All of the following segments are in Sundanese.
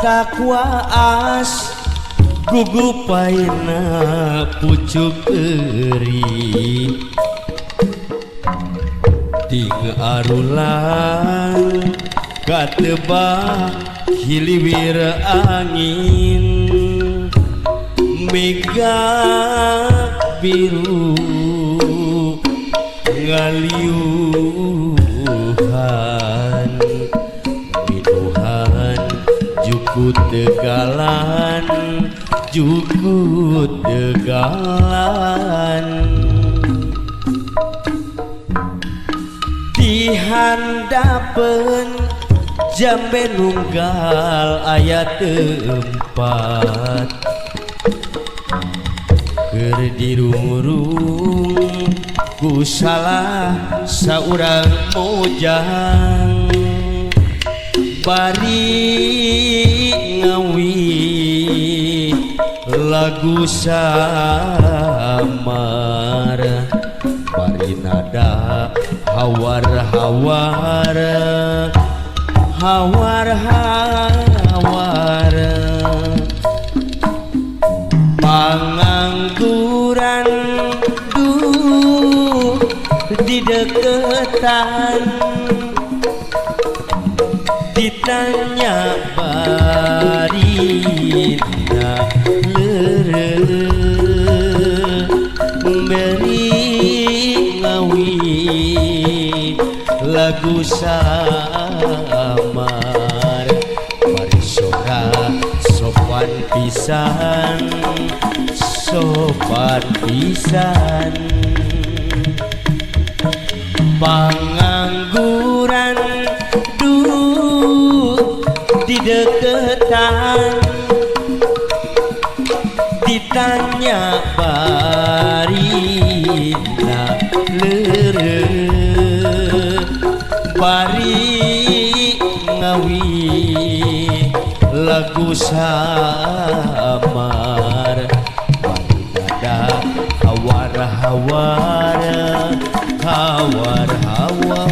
mata kuas gugupaina pucuk eri ting arulan katebak hiliwir angin mega biru ngaliuhan minuhan jukut tegalan jukut tegalan dihandapen jambe nunggal ayat 4 keur dirurung ku salah saurang mojang bari ngawi lagu samar bari nada hawar-hawar hawar-hawar pangangguran duh di deketan ditanya barina lere beri ngawi lagu samar mari sora sopan pisan sopan pisan pangangguran duh di deketan ditanya barina lere bari ngawi lagu samar ada hawar-hawar hawar-hawar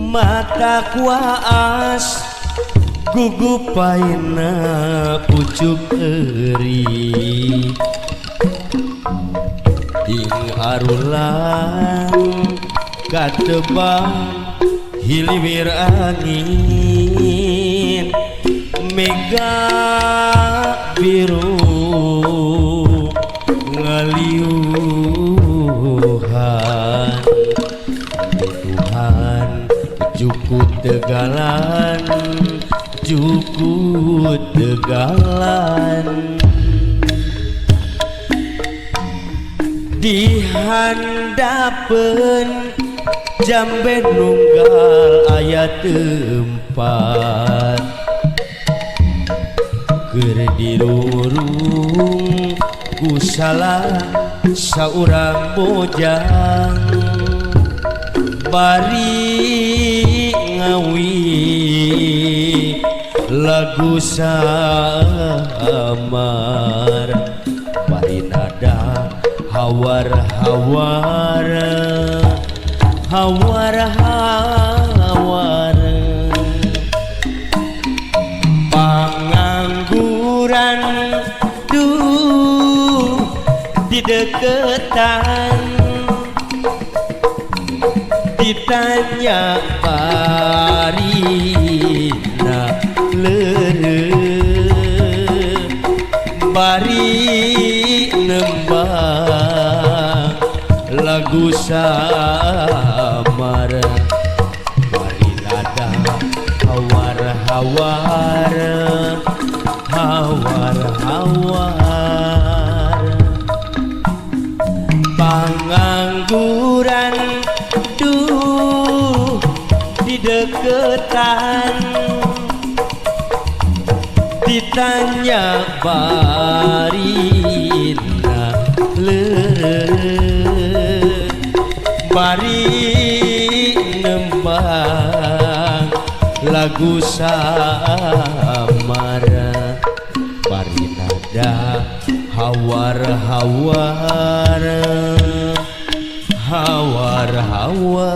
mata kuas gugupaina pucuk eri ting arulan katebak hiliwir angin mega biru ngaliuhan Tuhan jukut tegalan jukut tegalan dihandapen jambe nunggal ayat 4 keur dirurung ku salah saurang bojang bari ngawi lagu samar bari nada hawar-hawar hawar-hawar pangangguran duh di deketan ditanya barina lere bari nembang lagu samar bari nada hawar-hawar hawar-hawar pangangguran duh di deketan ditanya barina leureut bari nembang lagu samara bari nada hawar-hawar hawar-hawar.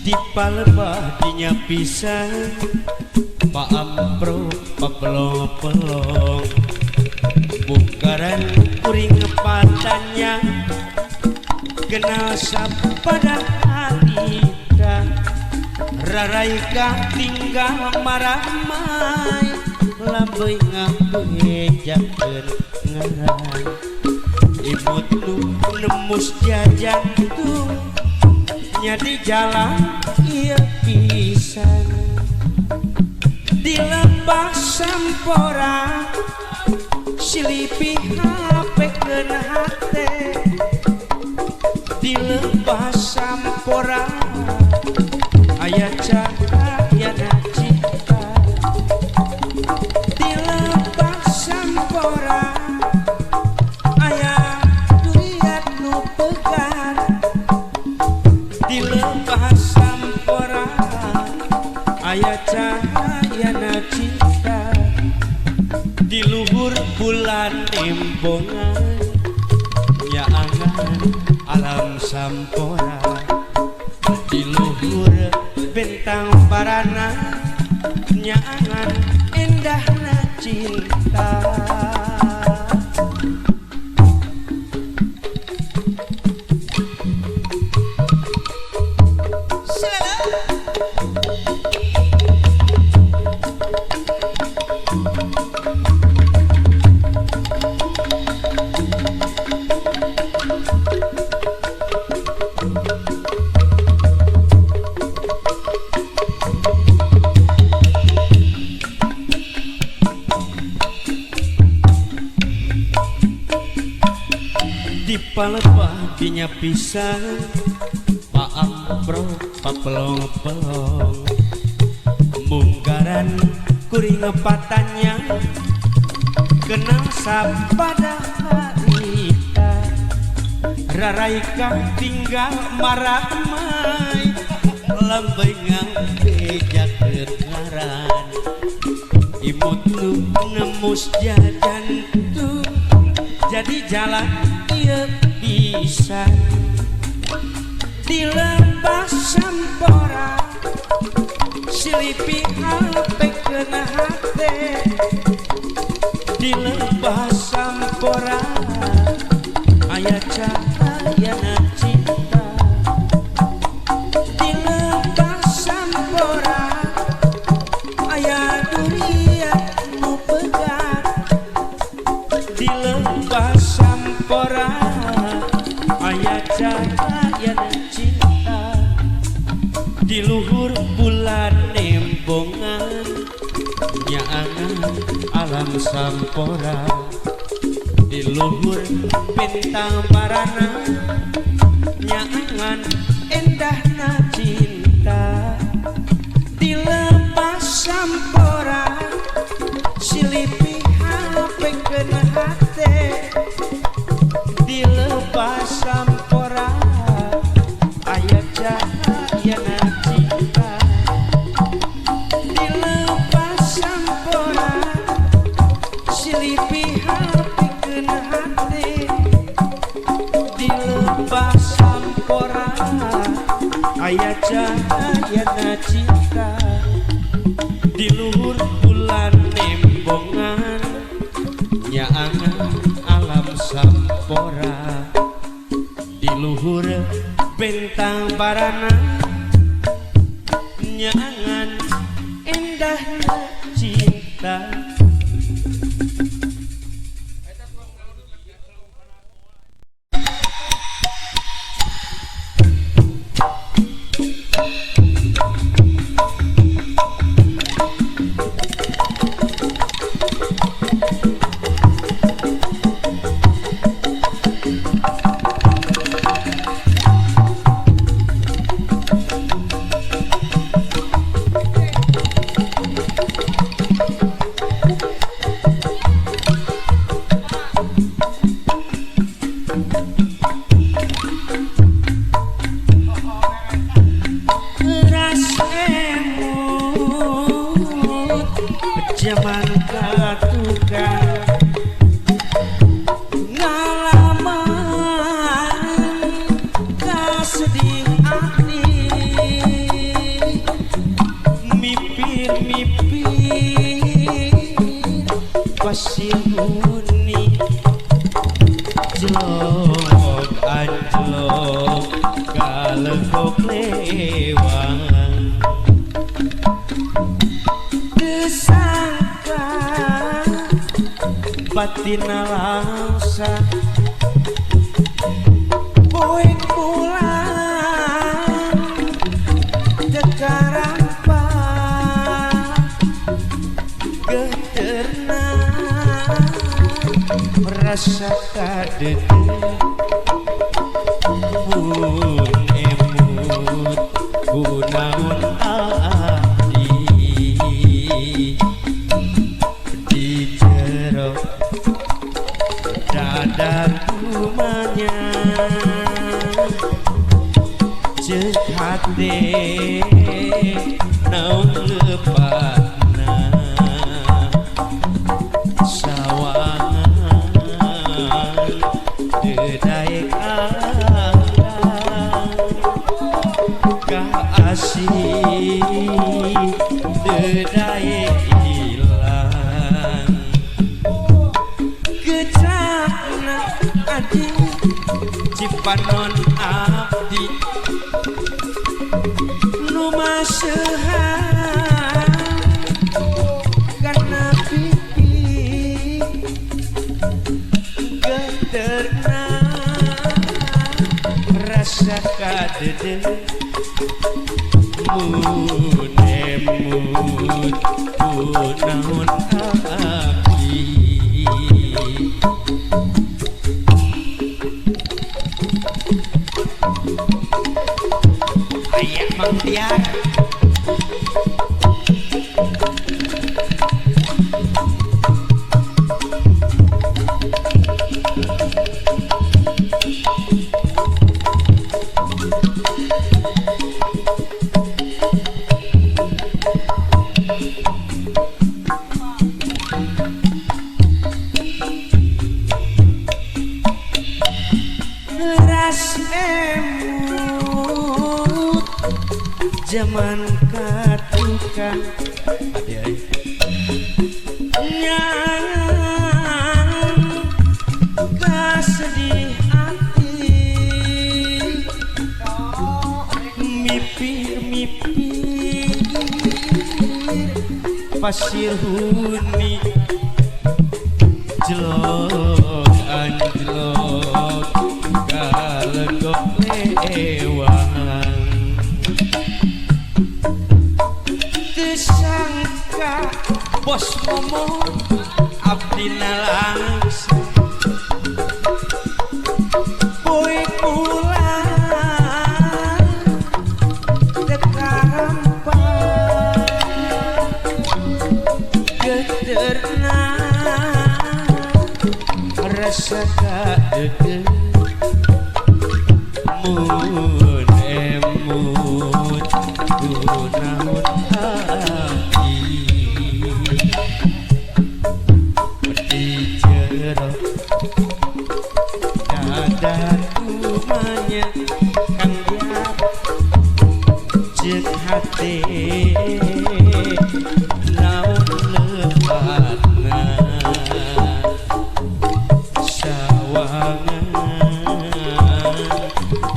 Di palebah dinya pisan Pak Ampro papelong-pelong bukaran kuring ngepatannya kenal sapada harita raraika tinggal maramai lambai ngabejakeun ngaran imut nu nemus jajantung di jalan iya pisan dilepas sampora silipi hape kena hate dilepas sampora aya cahaya cita dilepas sampora aya duriat nu pegar dilepas sampora aya cahayana cinta di luhur bulan embongan nyaangan alam sampora di luhur bentang barana nyaangan indahna cinta. Di palebah dinya pisan Pak Ampro papelong-pelong munggaran kuring ngepatannya kenal sapada harita raraika tinggal maramai lambai ngabejakeun ngaran imut nu nemus jajantung jadi jalan iya bisa dilepas sampora silipi hape kena hate dilepas sampora aya cahayana cinta dilepas sampora aya durian nu pegar dilepas sampora aya cahayana cinta di luhur bulan embongan nyaangan alam sampora di luhur bintang barana nyaangan endahna cinta dilepas sampora silipi hape kena hate dilepas sampora aya cahayana cinta dilepas sampora silipi hape kena hate dilepas sampora aya cahayana cinta gambarana nyangan indahnya cinta. Zaman katukan ngalaman kasedih hati mipir-mipir pasir huni jelok anjlok kalegok lewang batina langsa boy pulang dekarampa geterna rasa kadede bun emut gunaun adi di jero dadaku manyang cek hati naun lepatna sawangan dedai kasih dedai hilang kecakna adi cipanon abdi nu masehan karena pipi geterna rasa kadede munemut punaun abdi ayah Mang Tiar ras emut zaman katukan nyang kasedih hati mipir-mipir pasir huni jelok anjlok kalegok lewang disangka bos ngomong abdina langsung boy pulang dekarampa geterna rasa kadede mun emut gunaun hati di jero dadaku manya kang biar cek hati naun lepatna sawangan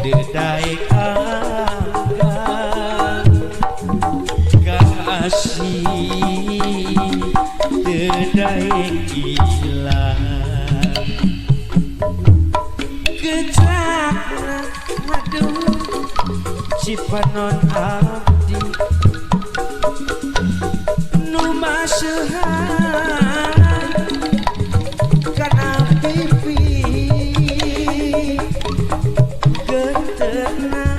dedai Kecak aduh cipanon abdi nu masehan kana pipi getenan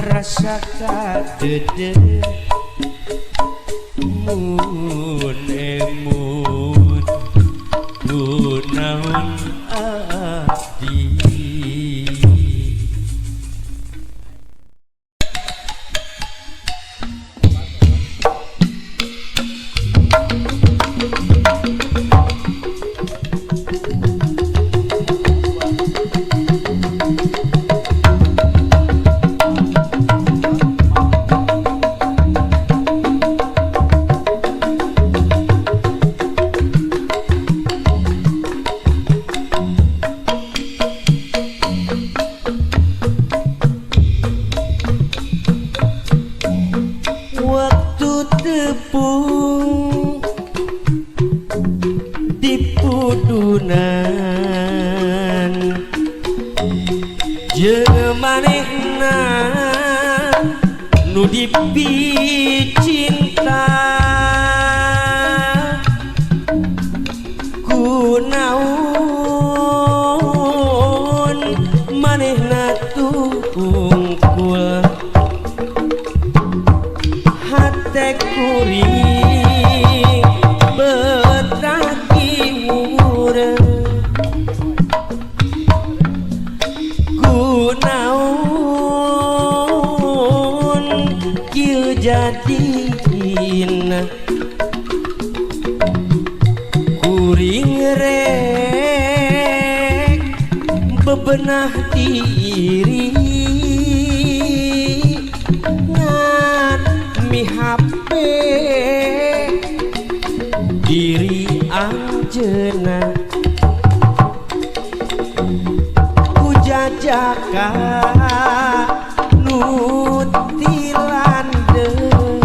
rasa kadede mun emun gunaun abdi. Waktu tepung di pudunan jemanehna nu dipi cinta kunaon manehna tungkul hate kuring betaki urang kunaon kieu jadina kuring rek bebenah diri mihape diri anjeuna ku jajaka nu tilandeung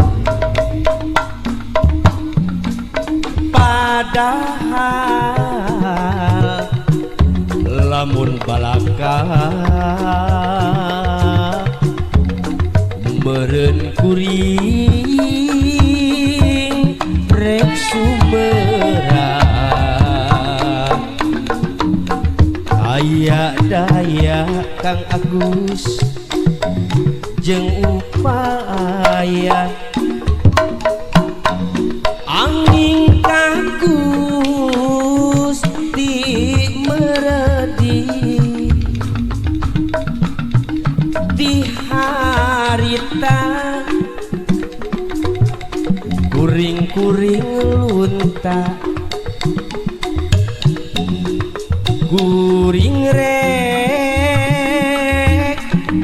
padahal lamun balaka meureun kuring rek sumerang aya daya Kang Agus jeung upaya angin ka Gusti meredi di harita kuring-kuring lunta kuring rek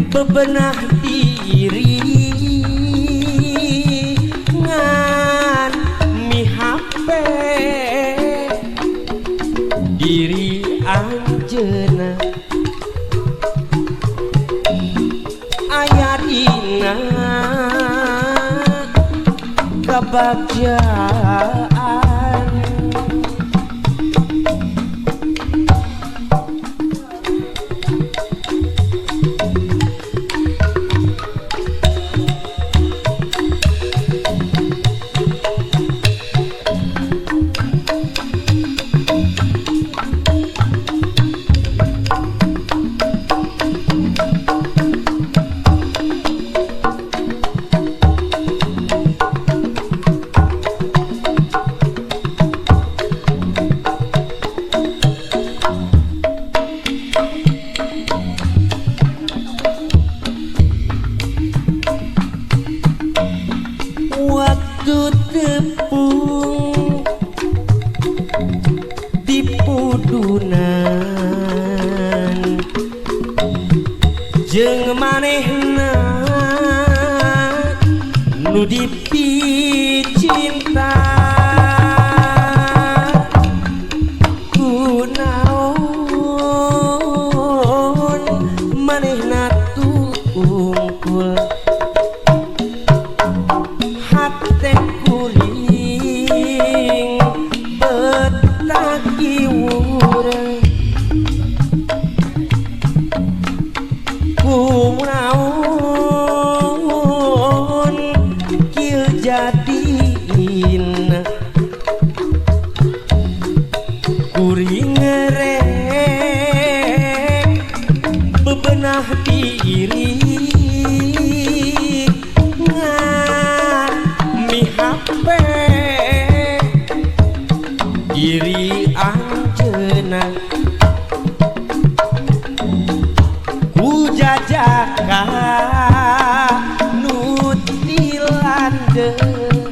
bebenah diri ngan mihape diri anjeuna aya dina kebahagiaan iwur kunaon kieu jadina kuring ngerek bebenah diri ngan mihape diri anjeunna ku jajaka nu tilandeun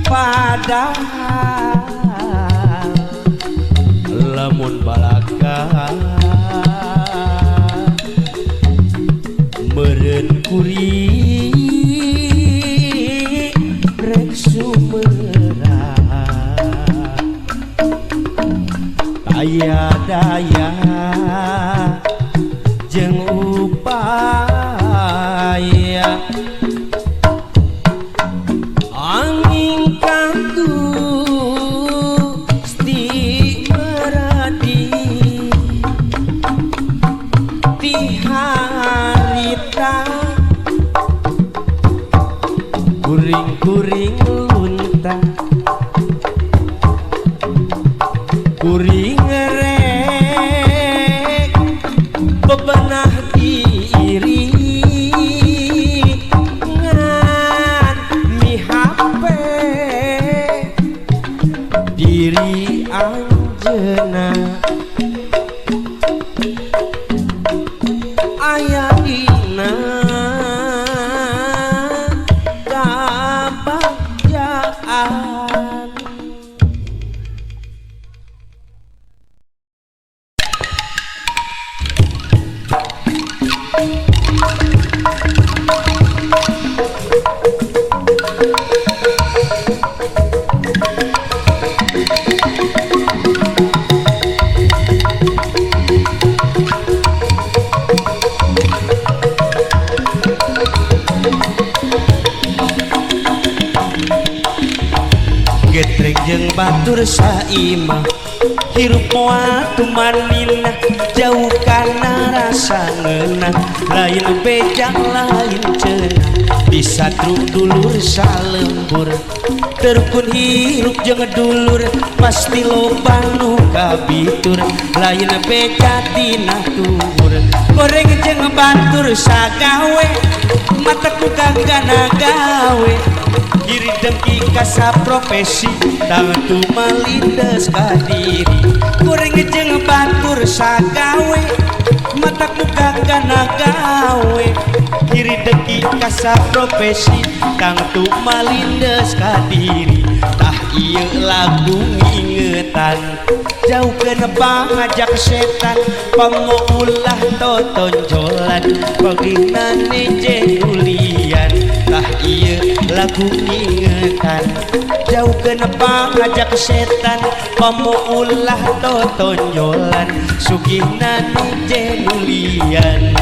padahal lamun balaka meureun kuring rek sumera aya daya jeung upaya angin kantu sti meradi di harita kuring-kuring lunta kuring ngerek bebenah diri ngan mihape diri anjeunna aya dina kabagjaan. Getrek jeung batur saimah hirup moal tumanina jauh kana rasa ngeunah lain bejang lain cenah bisa truk dulur salembur terkun hirup jeung dulur pasti loba nu kabitur lain beja tina tuur goreng jeung batur sagawe mata buka gana gawe diri dengki kasa profesi tantu malindes ka diri goreng jeung batur sagawe mata buka gana gawe diri dengki kasa profesi tantu malindes ka diri tah ieu lagu ngingetan jauh kenapa ngajak setan pangoulah totonjolan paginane jenulian tah ieu lagu ngingetan jauh kenapa ngajak setan pangoulah totonjolan suginane jenulian.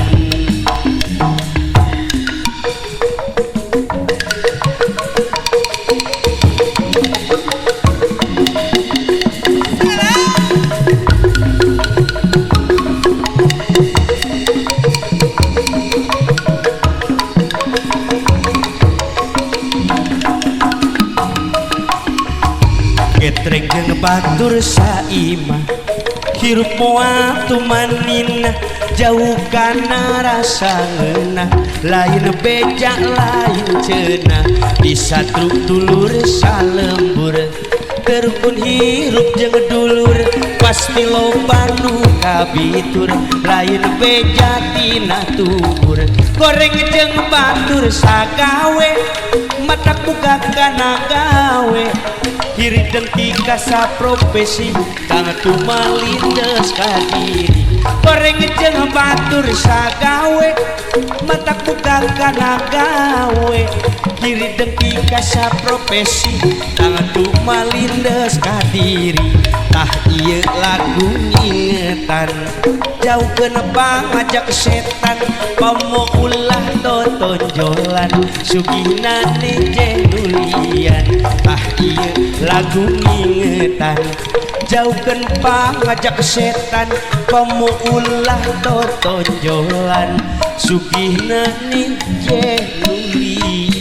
Getrek jeung batur saimah hirup moal tumanina jauh kana rasa ngeunah lain beja lain cenah bisa truk dulur salembur terkun hirup jeung dulur pasti loba nu kabitur lain beja tina tuur goreng jeung batur sagawe mata buka kana gawe diri dengki kasa profesi tangan tumalindes ka diri goreng jeung batur sagawe mata buka kana gawe diri dengki kasa profesi tangan tumalindes ka diri tah ieu lagu ngingetan jauh kenapa ngajak setan pomo ulah totonjolan suginane jenulian tah ieu lagu ngingetan jauhkan pangajak setan komo ulah totonjolan sugihna ni jenulia